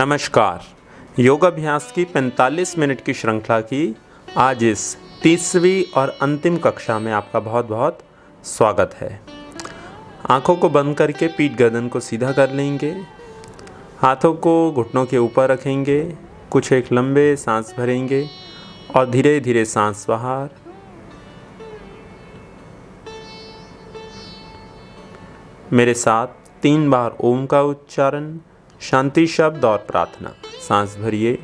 नमस्कार। योगाभ्यास की 45 मिनट की श्रृंखला की आज इस तीसरी और अंतिम कक्षा में आपका बहुत बहुत स्वागत है। आंखों को बंद करके पीठ गर्दन को सीधा कर लेंगे। हाथों को घुटनों के ऊपर रखेंगे। कुछ एक लंबे सांस भरेंगे और धीरे धीरे सांस बाहर। मेरे साथ 3 बार ओम का उच्चारण, शांति शब्द और प्रार्थना। सांस भरिए।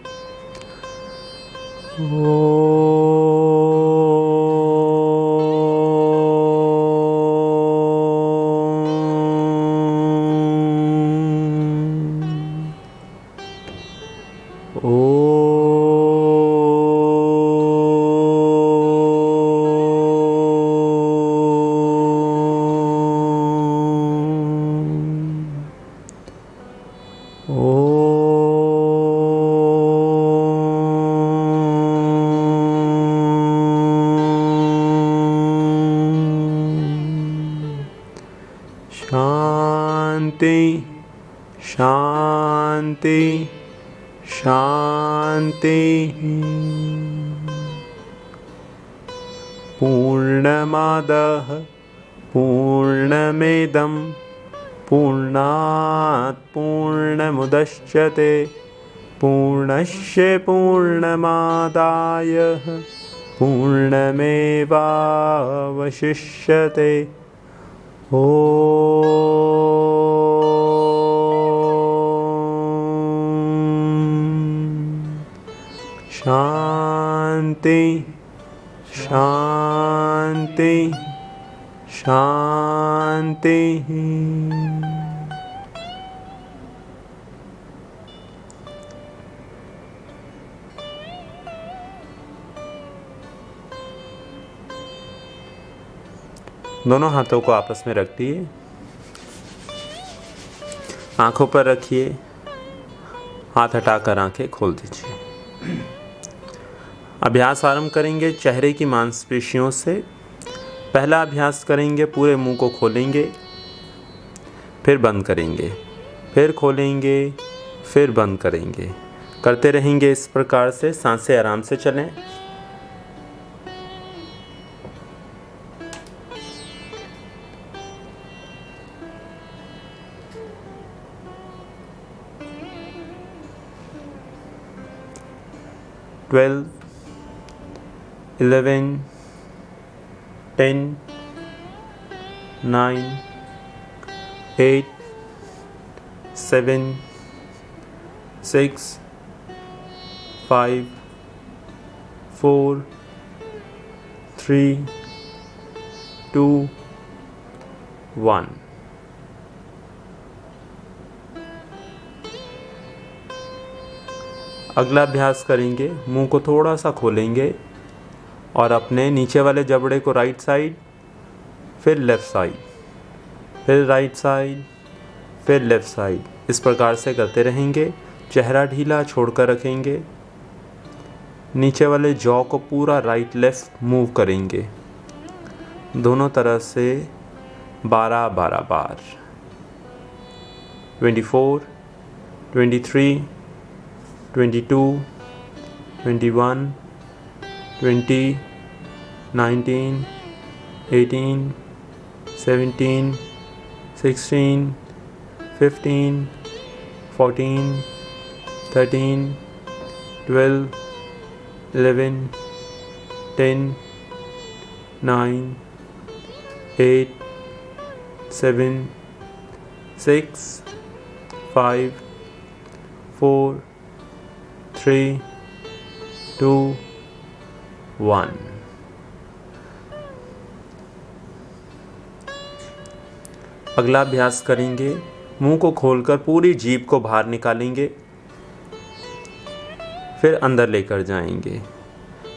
शांति शांति शांति। पूर्णमादाः पूर्णमिदं पूर्णात् पूर्णमुदच्यते पूर्णस्य पूर्णमादाय पूर्णमेवावशिष्यते। शांति शांति शांति। दोनों हाथों को आपस में रख दिए। आंखों पर रखिए। हाथ हटाकर आंखें खोल दीजिए। अभ्यास आरंभ करेंगे चेहरे की मांसपेशियों से। पहला अभ्यास करेंगे, पूरे मुंह को खोलेंगे, फिर बंद करेंगे, फिर खोलेंगे, फिर बंद करेंगे। करते रहेंगे इस प्रकार से। सांसें आराम से चलें। ट्वेल्व 11 10 9 8 7 6 5 4 3 2 1। अगला अभ्यास करेंगे। मुंह को थोड़ा सा खोलेंगे और अपने नीचे वाले जबड़े को राइट साइड, फिर लेफ़्ट साइड, फिर राइट साइड, फिर लेफ़्ट साइड, इस प्रकार से करते रहेंगे। चेहरा ढीला छोड़कर रखेंगे। नीचे वाले जॉ को पूरा राइट लेफ़्ट मूव करेंगे। दोनों तरफ से 12-12 बार। 24 23 22 21 20 19 18 17 16 15 14 13 12 11 10 9 8 7 6 5 4 3 2 1। अगला अभ्यास करेंगे। मुंह को खोलकर पूरी जीभ को बाहर निकालेंगे, फिर अंदर लेकर जाएंगे।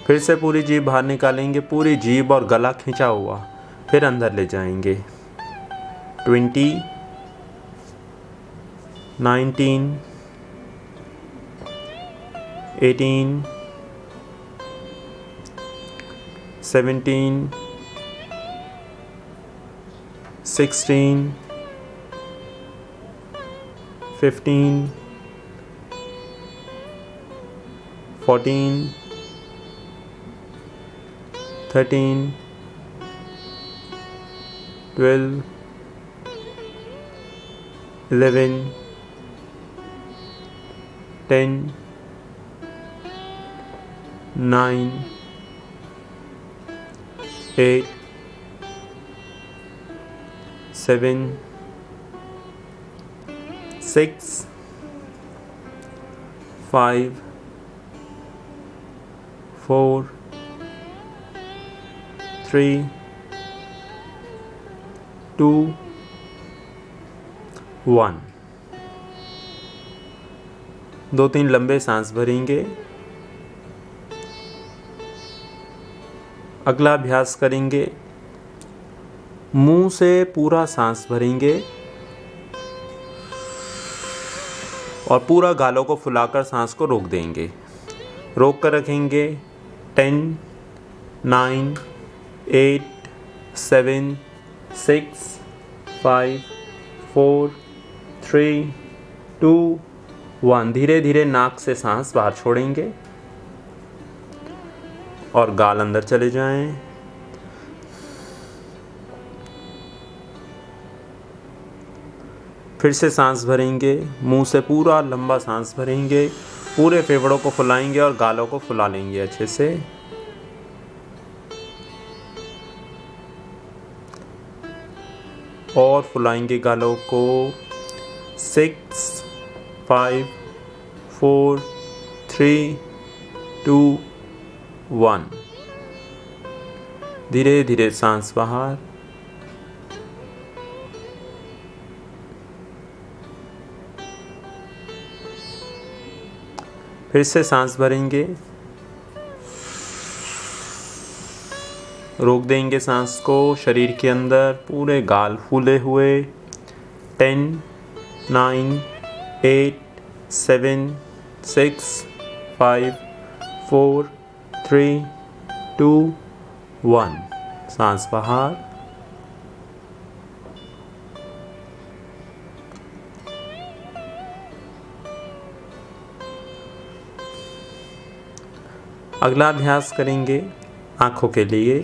फिर से पूरी जीभ बाहर निकालेंगे, पूरी जीभ और गला खिंचा हुआ, फिर अंदर ले जाएंगे। 20 19 18 17 16 15 14, 13, 12, 11, 10, 9, 8, 7, 6, 5, 4, 3, 2, 1। 2-3 लंबे सांस भरेंगे। अगला अभ्यास करेंगे, मुंह से पूरा सांस भरेंगे और पूरा गालों को फुलाकर सांस को रोक देंगे। रोक कर रखेंगे। 10, 9, 8, 7, 6, 5, 4, 3, 2, 1। धीरे धीरे नाक से सांस बाहर छोड़ेंगे और गाल अंदर चले जाएं। फिर से सांस भरेंगे, मुंह से पूरा लंबा सांस भरेंगे, पूरे फेफड़ों को फुलाएंगे और गालों को फुला लेंगे अच्छे से। और फुलाएंगे गालों को। 6, 5, 4, 3, 2, 1। धीरे धीरे सांस बाहर। फिर से सांस भरेंगे, रोक देंगे सांस को शरीर के अंदर, पूरे गाल फूले हुए। 10, 9, 8, 7, 6, 5, 4, 3, 2, 1। सांस बाहर। अगला अभ्यास करेंगे आँखों के लिए।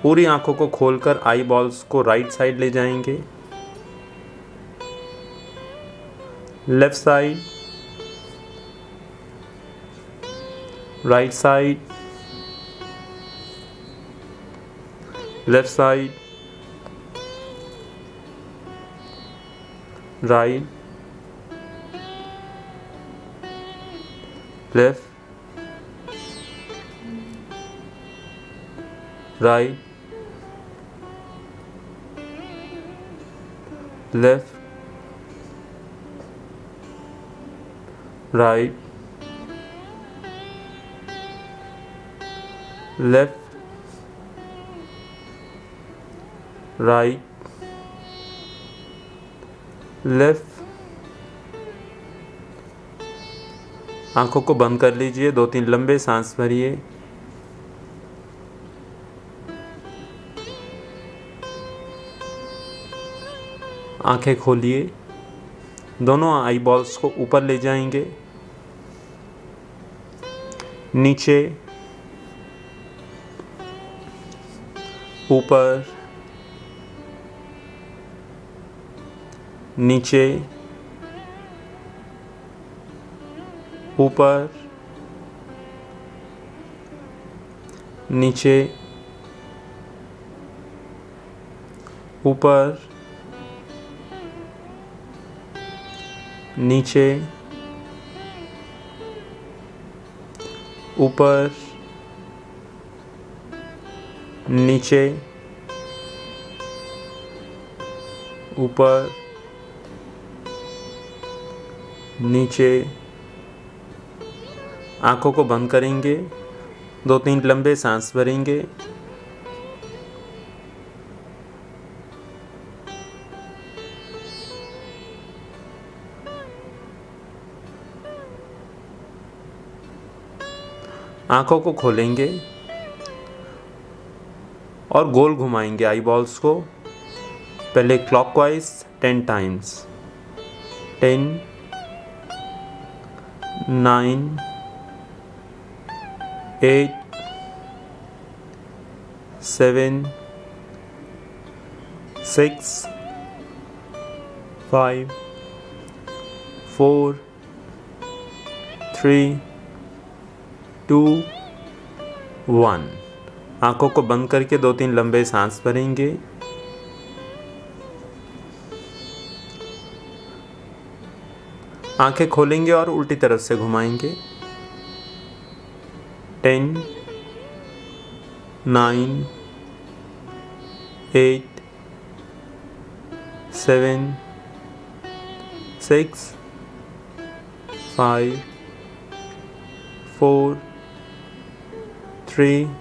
पूरी आँखों को खोलकर आई बॉल्स को राइट साइड ले जाएंगे। Left side, right side, left side, right, left, right, left, right, left, right, left. आंखों को बंद कर लीजिए, 2-3 लंबे सांस भरिए। आंखें खोलिए। दोनों आई बॉल्स को ऊपर ले जाएंगे, नीचे, ऊपर, नीचे, ऊपर, नीचे, ऊपर, नीचे, ऊपर, नीचे, ऊपर, नीचे। आंखों को बंद करेंगे, 2-3 लंबे सांस भरेंगे। आंखों को खोलेंगे और गोल घुमाएंगे आई बॉल्स को। पहले क्लॉकवाइज 10 टाइम्स। 10, 9, 8 7 6 5 4 3 2 1। आँखों को बंद करके 2-3 लंबे सांस भरेंगे। आंखें खोलेंगे और उल्टी तरफ से घुमाएंगे। 10 9 8 7 6 5 4 3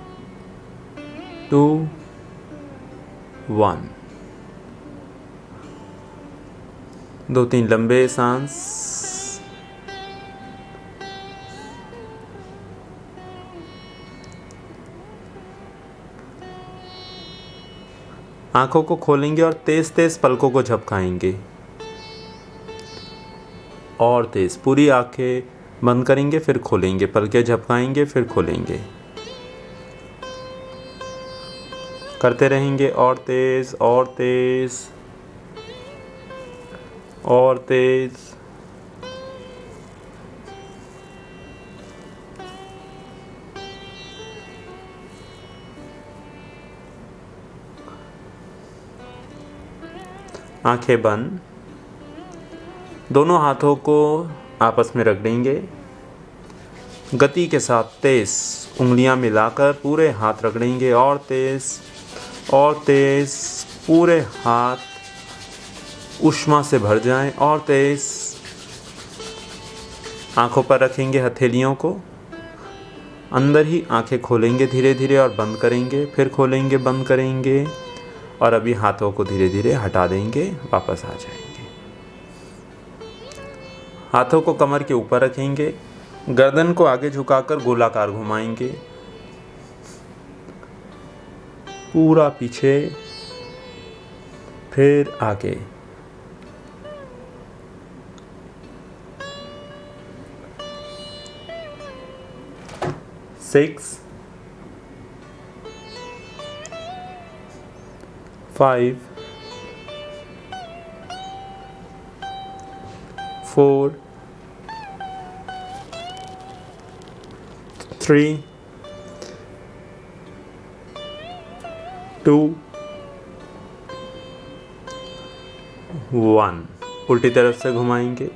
2 1। 2-3 लंबे सांस। आंखों को खोलेंगे और तेज तेज पलकों को झपकाएंगे और तेज। पूरी आंखें बंद करेंगे फिर खोलेंगे, पलकें झपकाएंगे फिर खोलेंगे, करते रहेंगे और तेज और तेज और तेज। आंखें बंद। दोनों हाथों को आपस में रख देंगे। गति के साथ तेज उंगलियां मिलाकर पूरे हाथ रख देंगे और तेज और तेज। पूरे हाथ ऊष्मा से भर जाएं और तेज। आंखों पर रखेंगे हथेलियों को। अंदर ही आंखें खोलेंगे धीरे धीरे और बंद करेंगे, फिर खोलेंगे बंद करेंगे और अभी हाथों को धीरे धीरे हटा देंगे, वापस आ जाएंगे। हाथों को कमर के ऊपर रखेंगे, गर्दन को आगे झुकाकर गोलाकार घुमाएंगे, पूरा पीछे फिर आगे। सिक्स 5 4 3 2 1। उल्टी तरफ से घुमाएंगे।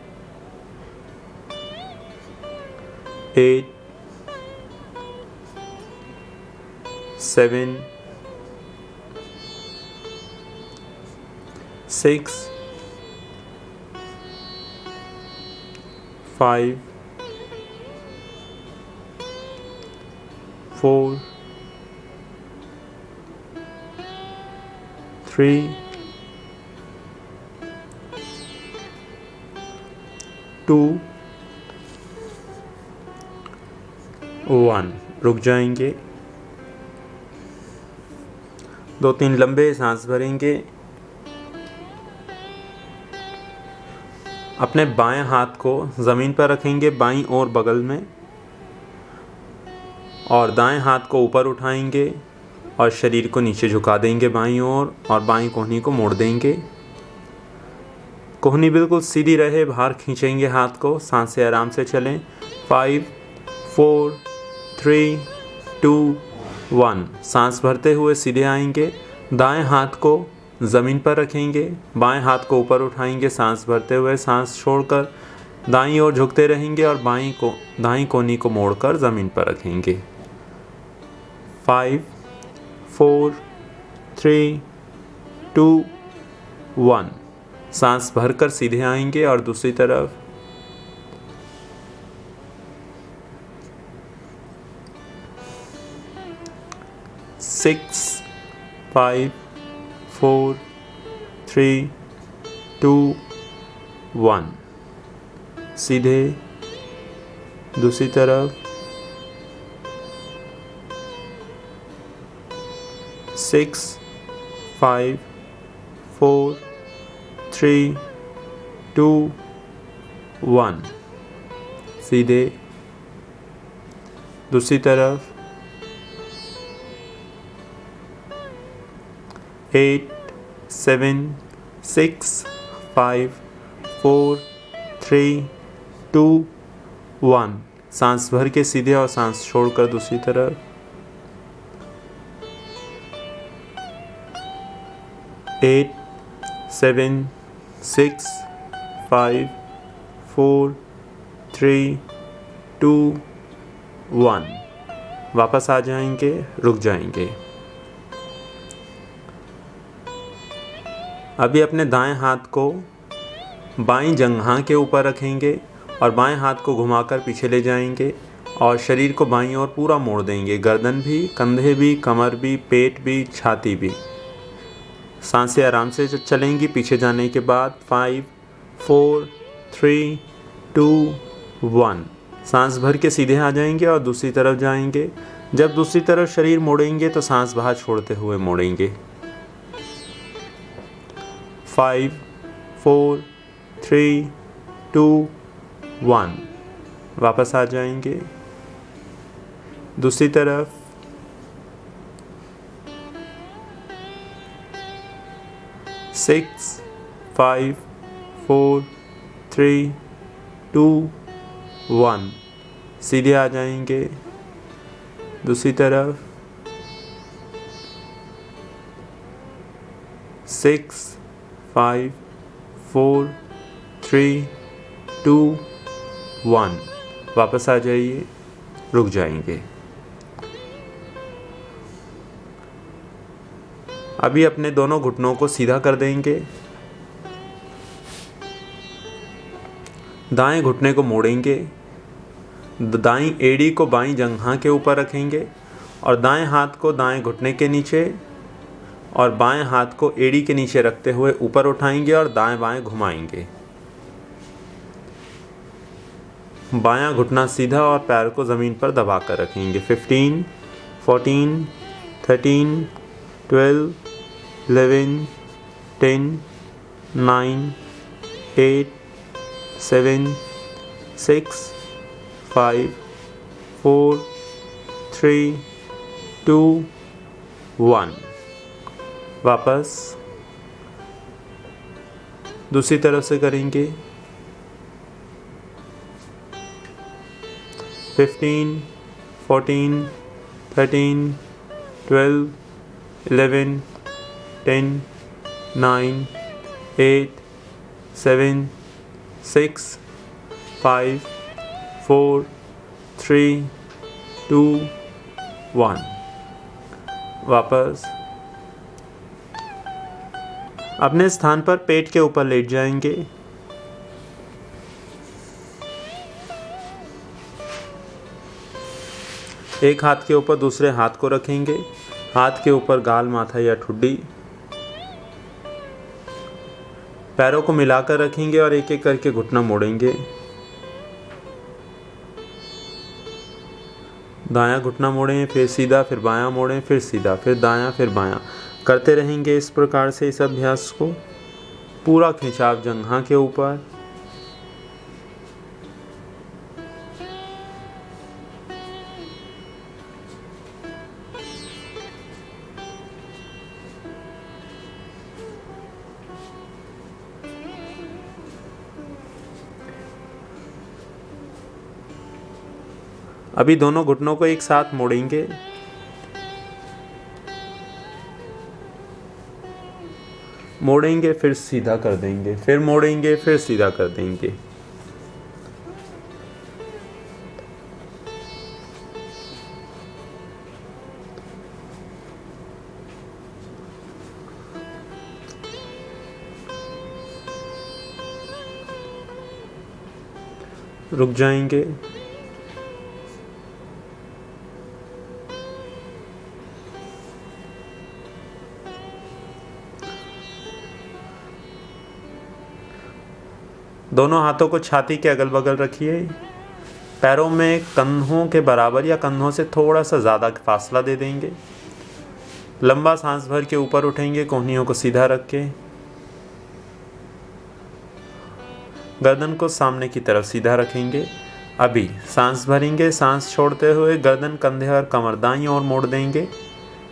8 7 6 5 4 3 2 1। रुक जाएंगे। 2-3 लंबे सांस भरेंगे। अपने बाएं हाथ को ज़मीन पर रखेंगे बाईं ओर बगल में और दाएं हाथ को ऊपर उठाएंगे और शरीर को नीचे झुका देंगे बाईं ओर और बाईं कोहनी को मोड़ देंगे। कोहनी बिल्कुल सीधी रहे, बाहर खींचेंगे हाथ को, सांसें आराम से चलें। 5 4 3 2 1। सांस भरते हुए सीधे आएंगे। दाएं हाथ को ज़मीन पर रखेंगे, बाएं हाथ को ऊपर उठाएंगे, सांस भरते हुए सांस छोड़कर दाईं ओर झुकते रहेंगे और दाईं कोहनी को मोड़कर ज़मीन पर रखेंगे। 5 4 3 2 1। सांस भरकर सीधे आएंगे और दूसरी तरफ। 6 5 4 3 2 1। सीधे दूसरी तरफ। 6 5 4 3 2 1। सीधे दूसरी तरफ। 8 7 6 5 4 3 2 1। सांस भर के सीधे और सांस छोड़कर दूसरी तरफ। 8 7 6 5 4 3 2 1। वापस आ जाएंगे, रुक जाएंगे। अभी अपने दाएं हाथ को बाईं जंघा के ऊपर रखेंगे और बाएं हाथ को घुमाकर पीछे ले जाएंगे और शरीर को बाईं ओर पूरा मोड़ देंगे। गर्दन भी, कंधे भी, कमर भी, पेट भी, छाती भी। सांसें आराम से चलेंगी पीछे जाने के बाद। 5 4 3 2 1। सांस भर के सीधे आ जाएंगे और दूसरी तरफ जाएंगे। जब दूसरी तरफ शरीर मोड़ेंगे तो सांस बाहर छोड़ते हुए मोड़ेंगे। 5 4 3 2 1। वापस आ जाएंगे दूसरी तरफ। 6 5 4 3 2 1। सीधे आ जाएंगे दूसरी तरफ। 6 5 4 3 2 1। वापस आ जाइए, रुक जाएंगे। अभी अपने दोनों घुटनों को सीधा कर देंगे। दाएं घुटने को मोड़ेंगे। दाईं एड़ी को बाईं जंघा के ऊपर रखेंगे और दाएं हाथ को दाएं घुटने के नीचे और बाएं हाथ को एड़ी के नीचे रखते हुए ऊपर उठाएंगे और दाएं बाएं घुमाएंगे। बायां घुटना सीधा और पैर को ज़मीन पर दबाकर रखेंगे। 15 14 13 12 11 10 9 8 7 6 5 4 3 2 1। वापस दूसरी तरफ से करेंगे। 15 14 13 12 11 10 9 8 7 6 5 4 3 2 1। वापस अपने स्थान पर पेट के ऊपर लेट जाएंगे। एक हाथ के ऊपर दूसरे हाथ को रखेंगे। हाथ के ऊपर गाल, माथा या ठुड्डी। पैरों को मिलाकर रखेंगे और एक एक करके घुटना मोड़ेंगे। दायां घुटना मोड़ें, फिर सीधा, फिर बायां मोड़ें, फिर सीधा, फिर दायां, फिर बायां। करते रहेंगे इस प्रकार से इस अभ्यास को। पूरा खिंचाव जंघा के ऊपर। अभी दोनों घुटनों को एक साथ मोड़ेंगे। मोड़ेंगे, फिर सीधा कर देंगे, फिर मोड़ेंगे, फिर सीधा कर देंगे। रुक जाएंगे। दोनों हाथों को छाती के अगल बगल रखिए। पैरों में कंधों के बराबर या कंधों से थोड़ा सा ज़्यादा फासला दे देंगे। लंबा सांस भर के ऊपर उठेंगे, कोहनियों को सीधा रख के। गर्दन को सामने की तरफ सीधा रखेंगे। अभी सांस भरेंगे, सांस छोड़ते हुए गर्दन, कंधे और कमर दाईं ओर मोड़ देंगे,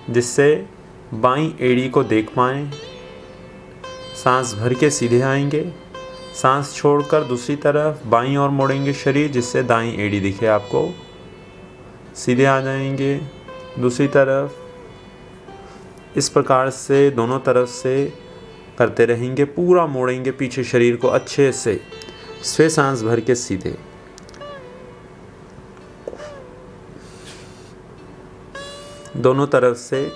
जिससे बाईं एड़ी को देख पाएँ। सांस भर के सीधे आएंगे, सांस छोड़कर दूसरी तरफ बाईं ओर मोड़ेंगे शरीर, जिससे दाईं एड़ी दिखे आपको। सीधे आ जाएंगे दूसरी तरफ। इस प्रकार से दोनों तरफ से करते रहेंगे, पूरा मोड़ेंगे पीछे शरीर को अच्छे से। फिर सांस भर के सीधे। दोनों तरफ से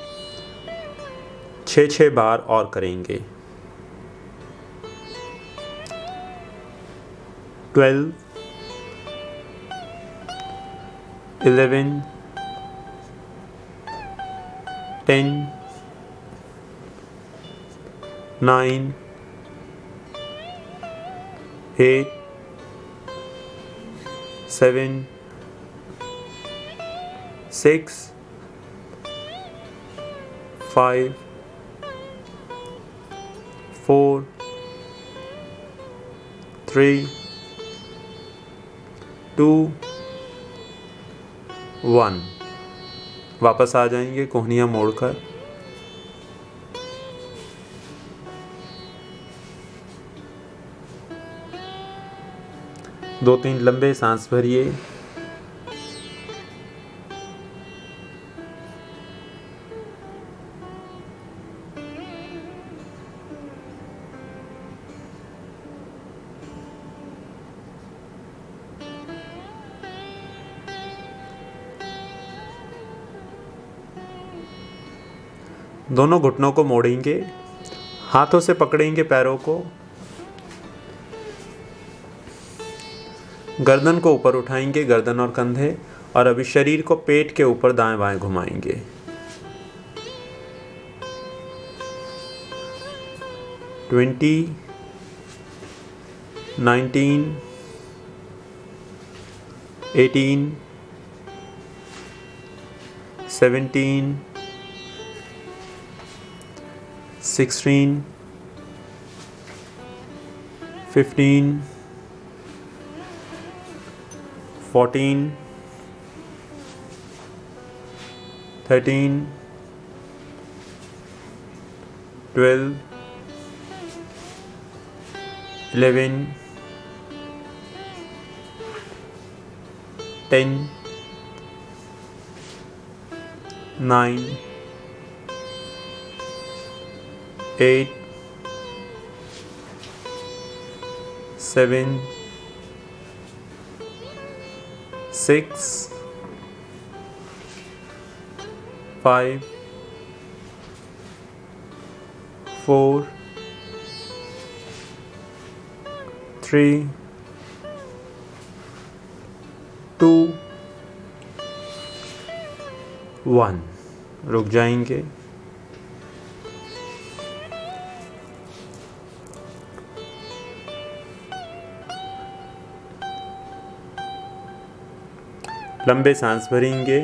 6-6 बार और करेंगे। 12, 11, 10, 9, 8, 7, 6, 5, 4, 3, 2, 1। वापस आ जाएंगे कोहनियाँ मोड़कर। दो तीन लंबे सांस भरिए। दोनों घुटनों को मोड़ेंगे, हाथों से पकड़ेंगे पैरों को, गर्दन को ऊपर उठाएंगे, गर्दन और कंधे, और अभी शरीर को पेट के ऊपर दाएं बाएं घुमाएंगे। ट्वेंटी, 19, 18, 17, 16, 15, 14, 13, 12, 11, 10, 9, 8, 7, 6, 5, 4, 3, 2, 1। रुक जाएंगे। लंबे सांस भरेंगे।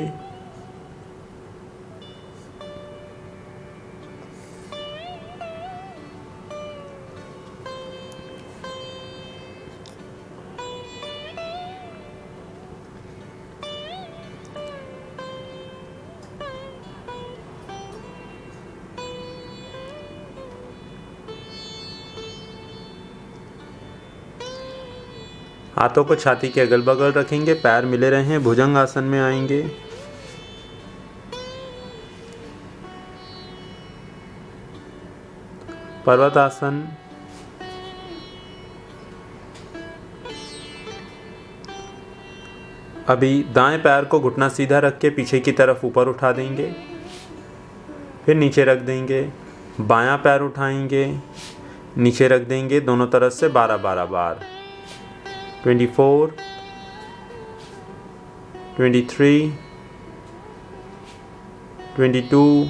हाथों को छाती के अगल बगल रखेंगे, पैर मिले रहें, भुजंग आसन में आएंगे। पर्वतासन। अभी दाएं पैर को घुटना सीधा रख के पीछे की तरफ ऊपर उठा देंगे, फिर नीचे रख देंगे। बायां पैर उठाएंगे, नीचे रख देंगे, दोनों तरफ से 12-12 बार। 24, 23, 22,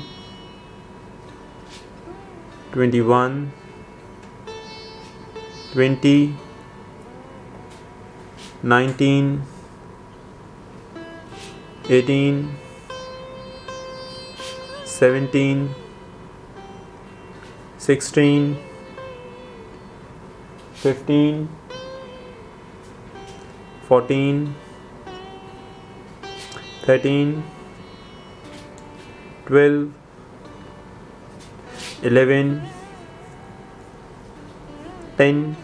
21, 20, 19, 18, 17, 16, 15, 14, 13, 12, 11, 10,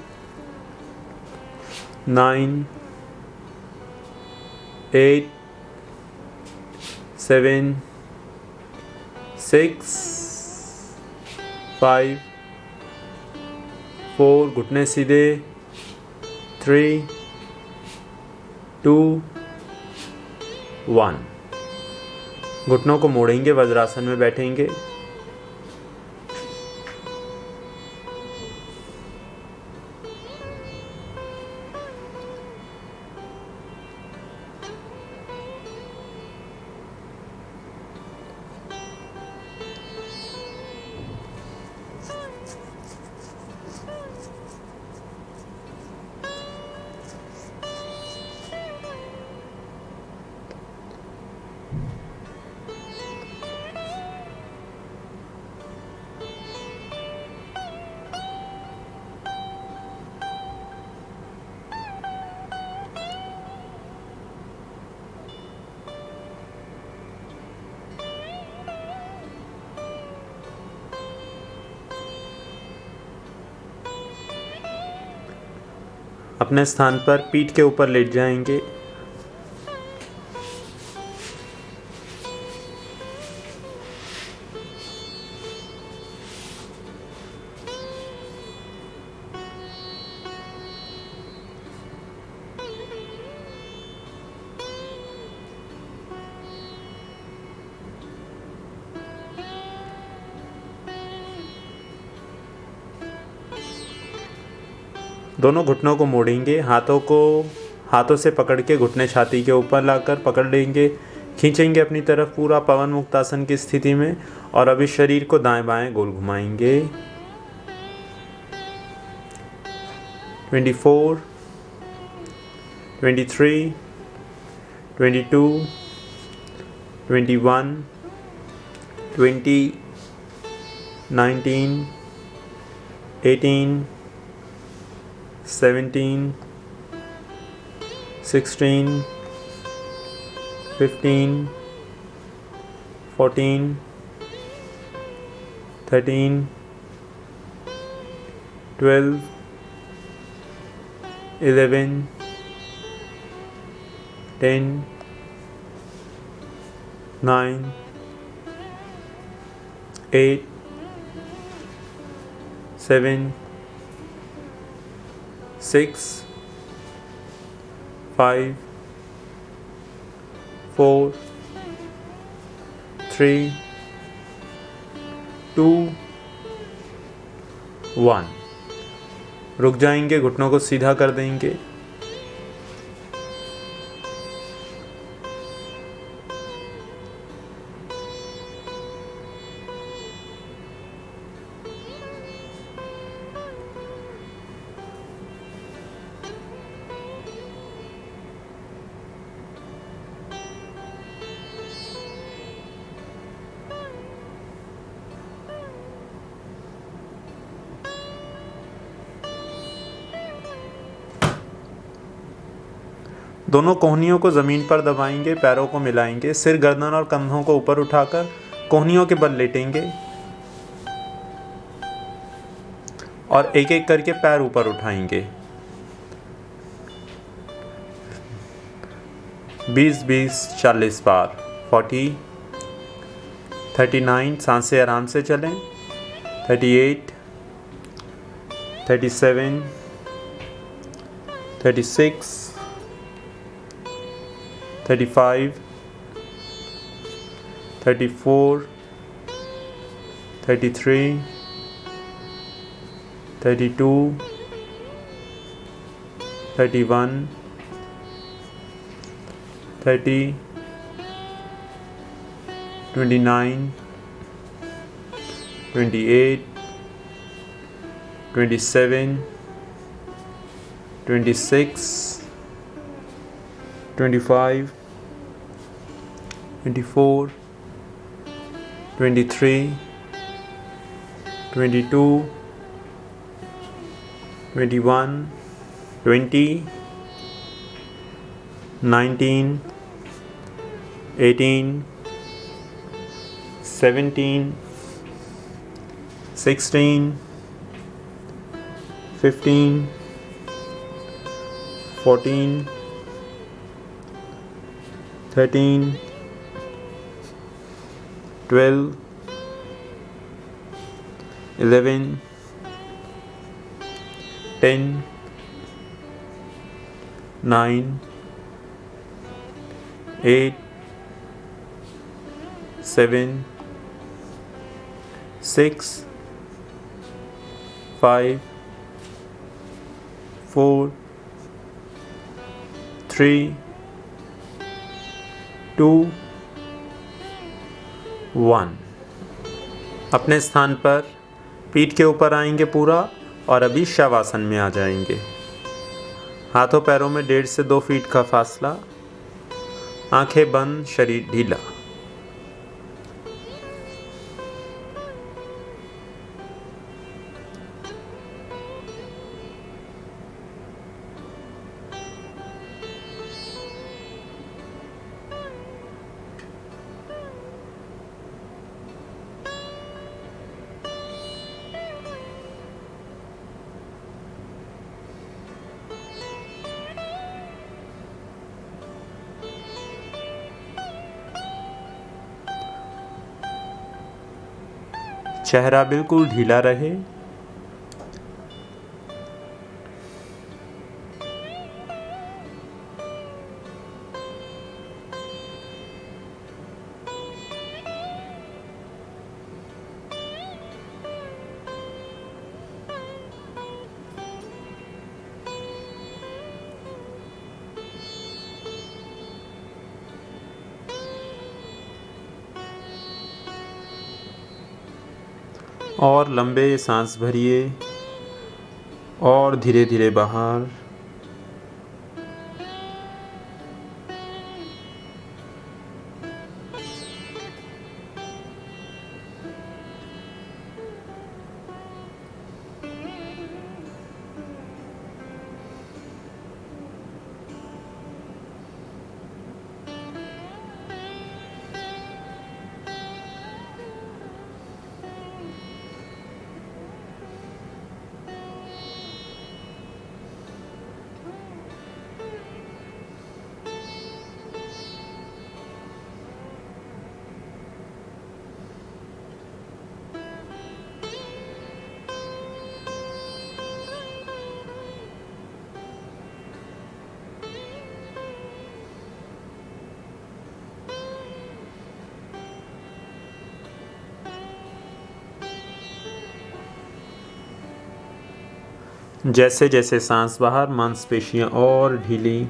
9, 8, 7, 6, 5, 4, घुटने सीधे, 3, 2, 1। घुटनों को मोड़ेंगे, वज्रासन में बैठेंगे। अपने स्थान पर पीठ के ऊपर लेट जाएंगे। दोनों घुटनों को मोड़ेंगे, हाथों से पकड़ के घुटने छाती के ऊपर लाकर पकड़ लेंगे, खींचेंगे अपनी तरफ पूरा पवन मुक्तासन की स्थिति में। और अभी शरीर को दाएं बाएं गोल घुमाएंगे। 24, 23, 22, 21, 20, 19, 18, 17, 16, 15, 14, 13, 12, 11, 10, 9, 8, 7, 6, 5, 4, 3, 2, 1। रुक जाएंगे, घुटनों को सीधा कर देंगे। दोनों कोहनियों को ज़मीन पर दबाएंगे, पैरों को मिलाएंगे, सिर, गर्दन और कंधों को ऊपर उठाकर कोहनियों के बल लेटेंगे और एक एक करके पैर ऊपर उठाएंगे। 20-20 40 बार। 40, 39, सांसें आराम से चलें। 38, 37, 36, 35, 34, 33, 32, 31, 30, 29, 28, 27, 26, 25, 24, 23, 22, 21, 20, 19, 18, 17, 16, 15, 14, 13, 12, 11, 10, 9, 8, 7, 6, 5, 4, 3, 2, 1। अपने स्थान पर पीठ के ऊपर आएंगे पूरा और अभी शवासन में आ जाएंगे। हाथों पैरों में 1.5 से 2 फीट का फासला, आंखें बंद, शरीर ढीला। चेहरा बिल्कुल ढीला रहे। और लंबे सांस भरिए और धीरे धीरे बाहर। जैसे जैसे सांस बाहर, मांसपेशियां और ढीली।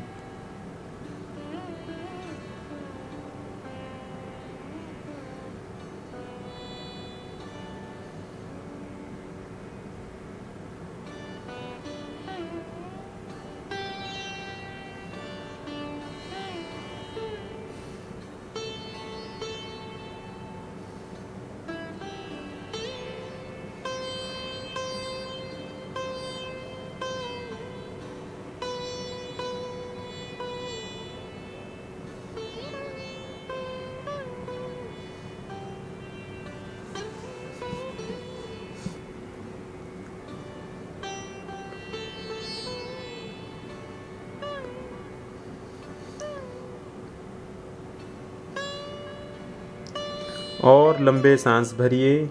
और लंबे सांस भरिए।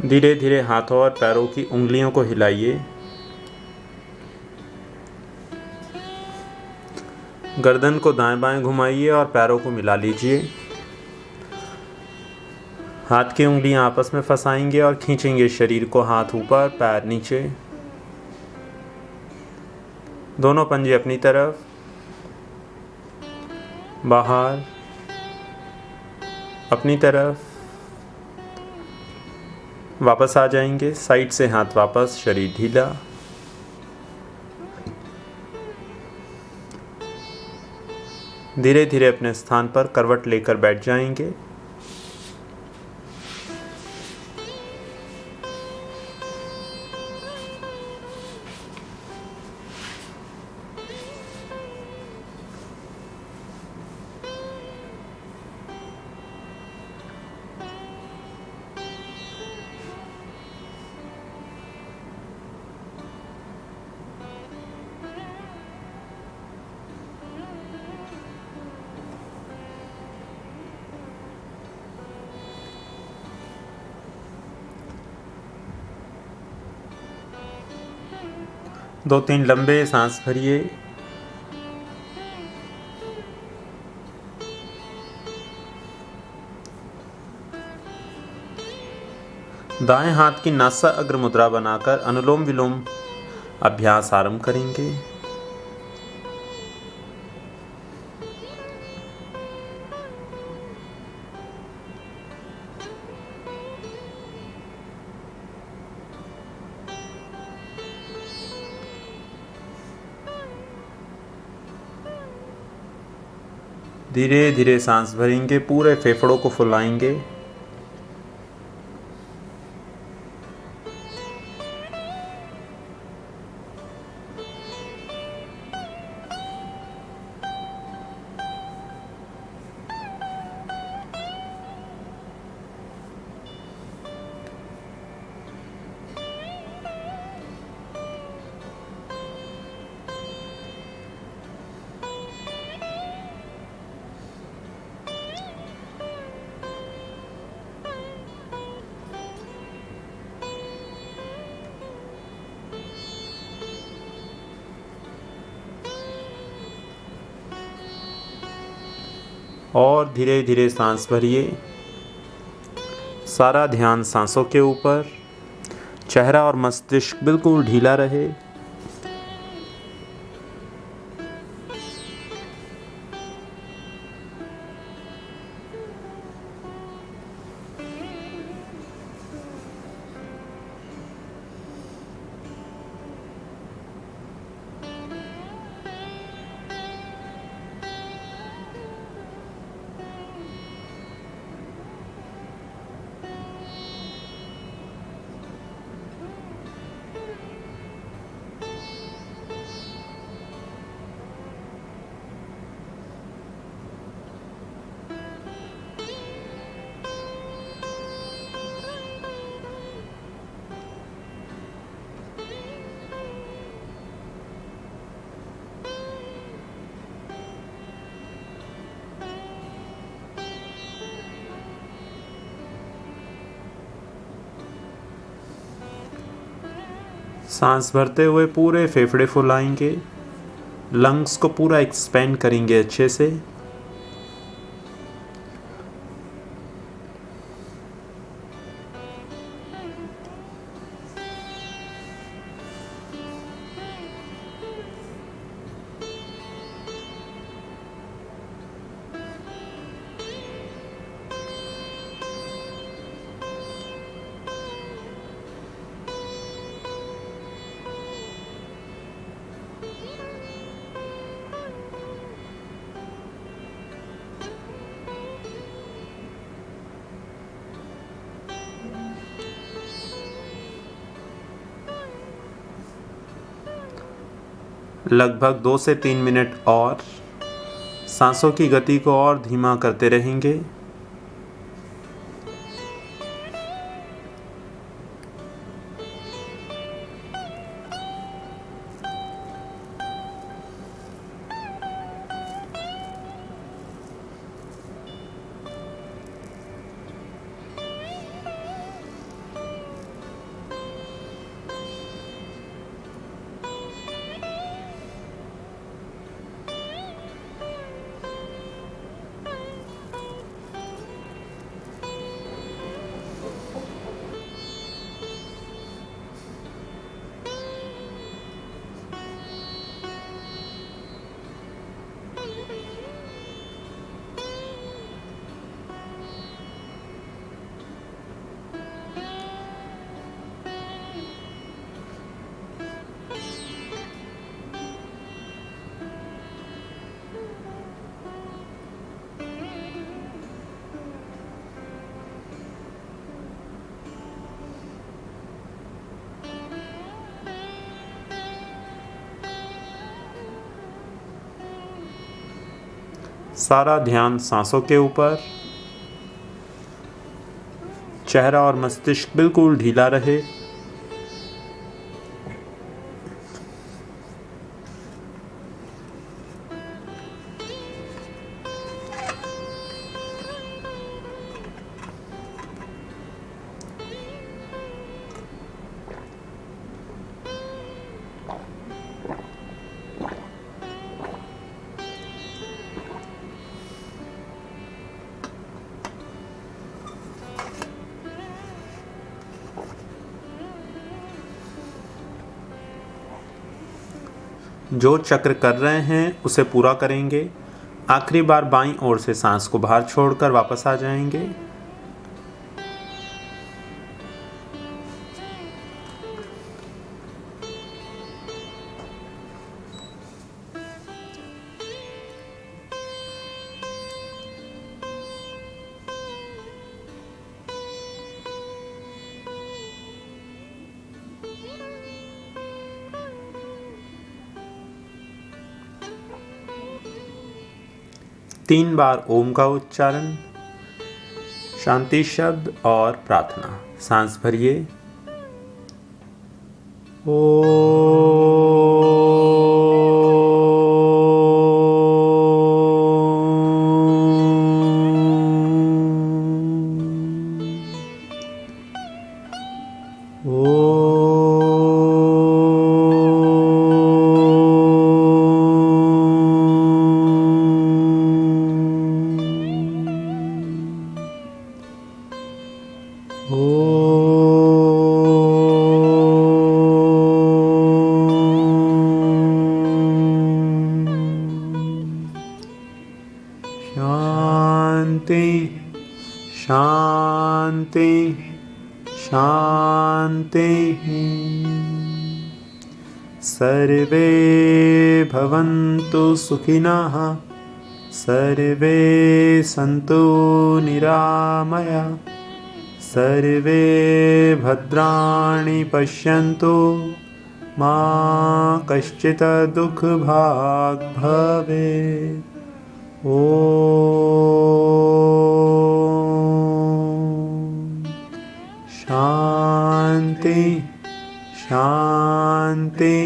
धीरे धीरे हाथों और पैरों की उंगलियों को हिलाइए। गर्दन को दाएं बाएं घुमाइए और पैरों को मिला लीजिए। हाथ की उंगलियां आपस में फंसाएंगे और खींचेंगे शरीर को, हाथ ऊपर पैर नीचे। दोनों पंजे अपनी तरफ, बाहर, अपनी तरफ, वापस आ जाएंगे। साइड से हाथ वापस, शरीर ढीला। धीरे धीरे अपने स्थान पर करवट लेकर बैठ जाएंगे। दो तीन लंबे सांस भरिए। दाएं हाथ की नासा अग्र मुद्रा बनाकर अनुलोम विलोम अभ्यास आरंभ करेंगे। धीरे धीरे सांस भरेंगे, पूरे फेफड़ों को फुलाएंगे। और धीरे धीरे सांस भरिए। सारा ध्यान सांसों के ऊपर। चेहरा और मस्तिष्क बिल्कुल ढीला रहे। सांस भरते हुए पूरे फेफड़े फुलाएंगे। लंग्स को पूरा एक्सपेंड करेंगे अच्छे से। लगभग 2 से 3 मिनट और सांसों की गति को और धीमा करते रहेंगे। सारा ध्यान सांसों के ऊपर। चेहरा और मस्तिष्क बिल्कुल ढीला रहे। जो चक्र कर रहे हैं उसे पूरा करेंगे। आखिरी बार बाईं ओर से सांस को बाहर छोड़कर वापस आ जाएंगे। तीन बार ओम का उच्चारण, शांति शब्द और प्रार्थना। सांस भरिए। शांति शांति शांति। सर्वे भवन्तु सुखिनः, सर्वे सन्तु निरामया, सर्वे भद्राणि पश्यन्तु, मा कश्चित् दुःखभाग् भवेत्। ॐ शांति शांति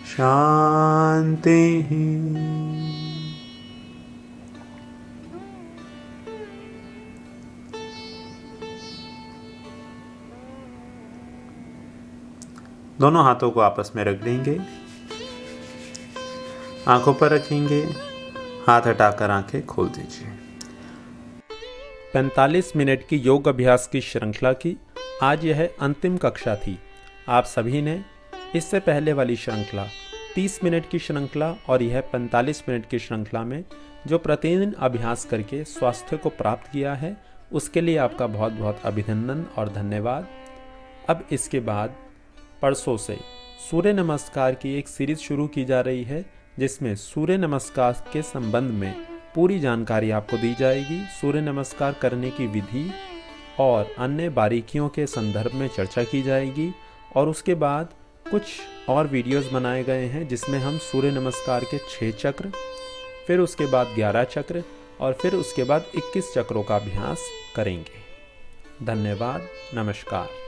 शांति। दोनों हाथों को आपस में रख देंगे। आंखों पर रखेंगे। हाथ हटाकर आंखें खोल दीजिए। 45 मिनट की योग अभ्यास की श्रृंखला की आज यह अंतिम कक्षा थी। आप सभी ने इससे पहले वाली श्रृंखला 30 मिनट की श्रृंखला और यह 45 मिनट की श्रृंखला में जो प्रतिदिन अभ्यास करके स्वास्थ्य को प्राप्त किया है, उसके लिए आपका बहुत बहुत अभिनंदन और धन्यवाद। अब इसके बाद परसों से सूर्य नमस्कार की एक सीरीज शुरू की जा रही है, जिसमें सूर्य नमस्कार के संबंध में पूरी जानकारी आपको दी जाएगी। सूर्य नमस्कार करने की विधि और अन्य बारीकियों के संदर्भ में चर्चा की जाएगी। और उसके बाद कुछ और वीडियोस बनाए गए हैं, जिसमें हम सूर्य नमस्कार के 6 चक्र, फिर उसके बाद 11 चक्र और फिर उसके बाद 21 चक्रों का अभ्यास करेंगे। धन्यवाद। नमस्कार।